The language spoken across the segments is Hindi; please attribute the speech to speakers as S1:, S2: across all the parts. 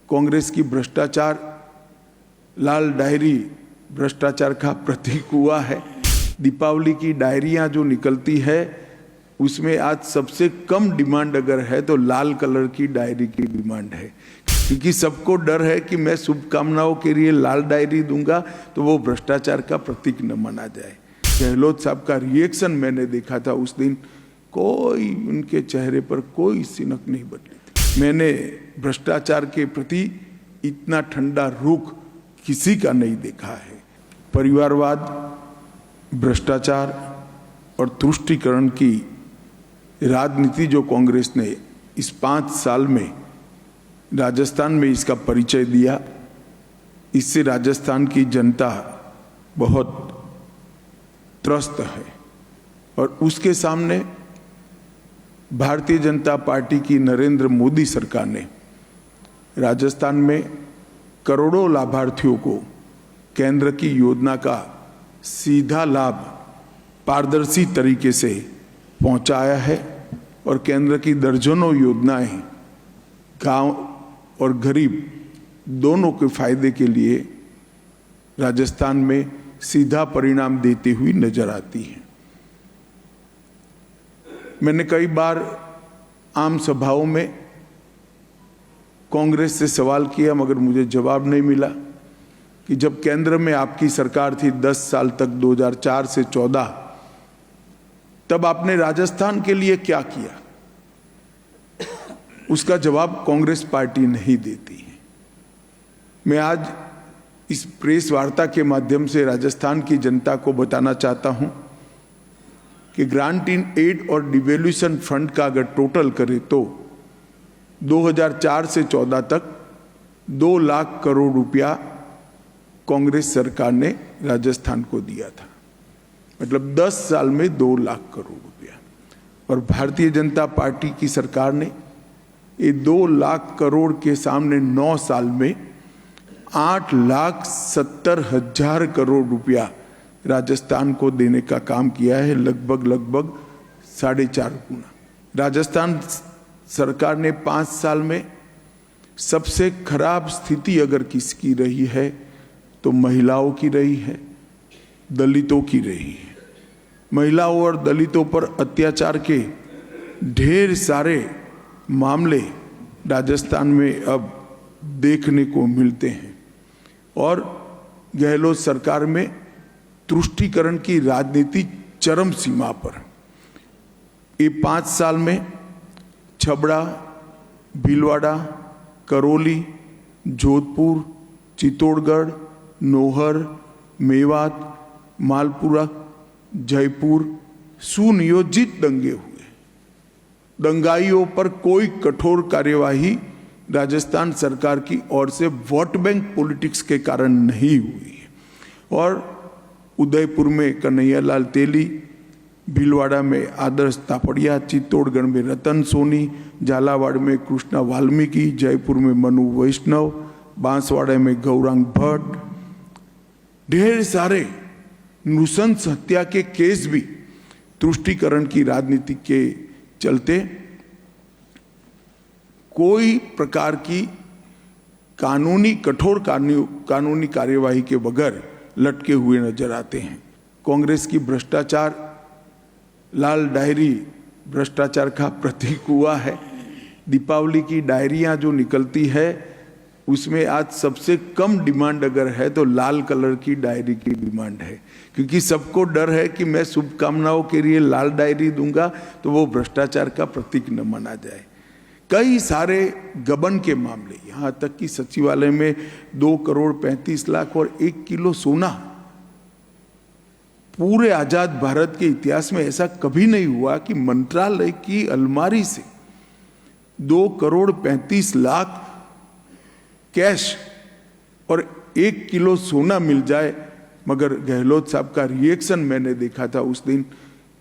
S1: कांग्रेस की भ्रष्टाचार लाल डायरी भ्रष्टाचार का प्रतीक हुआ है। दीपावली की डायरियां जो निकलती है उसमें आज सबसे कम डिमांड अगर है तो लाल कलर की डायरी की डिमांड है, क्योंकि सबको डर है कि मैं शुभकामनाओं के लिए लाल डायरी दूंगा तो वो भ्रष्टाचार का प्रतीक न माना जाए। गहलोत साहब का रिएक्शन मैंने देखा था उस दिन, कोई उनके चेहरे पर कोई सिनक नहीं बदली थी। मैंने भ्रष्टाचार के प्रति इतना ठंडा रुख किसी का नहीं देखा है। परिवारवाद, भ्रष्टाचार और तुष्टीकरण की राजनीति जो कांग्रेस ने इस 5 साल में राजस्थान में इसका परिचय दिया, इससे राजस्थान की जनता बहुत त्रस्त है। और उसके सामने भारतीय जनता पार्टी की नरेंद्र मोदी सरकार ने राजस्थान में करोड़ों लाभार्थियों को केंद्र की योजना का सीधा लाभ पारदर्शी तरीके से पहुंचाया है और केंद्र की दर्जनों योजनाएं गांव और गरीब दोनों के फायदे के लिए राजस्थान में सीधा परिणाम देती हुई नजर आती है। मैंने कई बार आम सभाओं में कांग्रेस से सवाल किया मगर मुझे जवाब नहीं मिला कि जब केंद्र में आपकी सरकार थी 10 साल तक 2004 से 14, तब आपने राजस्थान के लिए क्या किया? उसका जवाब कांग्रेस पार्टी नहीं देती है। मैं आज इस प्रेस वार्ता के माध्यम से राजस्थान की जनता को बताना चाहता हूं कि ग्रांट इन एड और डिवैल्यूएशन फंड का अगर टोटल करें तो 2004 से 14 तक 2 लाख करोड़ रुपया कांग्रेस सरकार ने राजस्थान को दिया था। मतलब 10 साल में 2 लाख करोड़ रुपया। और भारतीय जनता पार्टी की सरकार ने ये 2 लाख करोड़ के सामने 9 साल में 8,70,000 करोड़ रुपया राजस्थान को देने का काम किया है, लगभग 4.5 गुना। राजस्थान सरकार ने 5 साल में सबसे खराब स्थिति अगर किसकी रही है तो महिलाओं की रही है, दलितों की रही है। महिलाओं और दलितों पर अत्याचार के ढेर सारे मामले राजस्थान में अब देखने को मिलते हैं और गहलोत सरकार में तुष्टीकरण की राजनीति चरम सीमा पर। ये 5 साल में छबड़ा, भीलवाड़ा, करौली, जोधपुर, चित्तौड़गढ़, नौहर, मेवात, मालपुरा, जयपुर सुनियोजित दंगे हुए। दंगाइयों पर कोई कठोर कार्यवाही राजस्थान सरकार की ओर से वोट बैंक पॉलिटिक्स के कारण नहीं हुई है। और उदयपुर में कन्हैयालाल तेली, भीलवाड़ा में आदर्श तापड़िया, चित्तौड़गढ़ में रतन सोनी, झालावाड़ में कृष्णा वाल्मीकि, जयपुर में मनु वैष्णव, बांसवाड़ा में गौरांग भट्ट, ढेर सारे नृशंस हत्या के केस भी तुष्टीकरण की राजनीति के चलते कोई प्रकार की कठोर कानूनी कार्यवाही के बगैर लटके हुए नजर आते हैं। कांग्रेस की भ्रष्टाचार लाल डायरी भ्रष्टाचार का प्रतीक हुआ है। दीपावली की डायरियां जो निकलती है उसमें आज सबसे कम डिमांड अगर है तो लाल कलर की डायरी की डिमांड है, क्योंकि सबको डर है कि मैं शुभकामनाओं के लिए लाल डायरी दूंगा तो वो भ्रष्टाचार का प्रतीक न माना जाए। कई सारे गबन के मामले, यहाँ तक कि सचिवालय में 2,35,00,000 और 1 किलो सोना। पूरे आजाद भारत के इतिहास में ऐसा कभी नहीं हुआ कि मंत्रालय की अलमारी से 2,35,00,000 कैश और 1 किलो सोना मिल जाए। मगर गहलोत साहब का रिएक्शन मैंने देखा था उस दिन,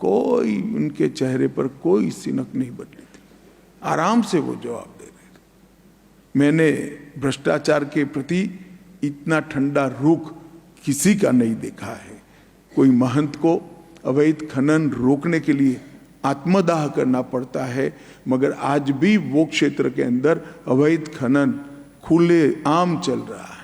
S1: कोई उनके चेहरे पर कोई सिनक नहीं बदली थी। आराम से वो जवाब दे रहे थे। मैंने भ्रष्टाचार के प्रति इतना ठंडा रुख किसी का नहीं देखा है। कोई महंत को अवैध खनन रोकने के लिए आत्मदाह करना पड़ता है, मगर आज भी वो क्षेत्र के अंदर अवैध खनन खुले आम चल रहा है।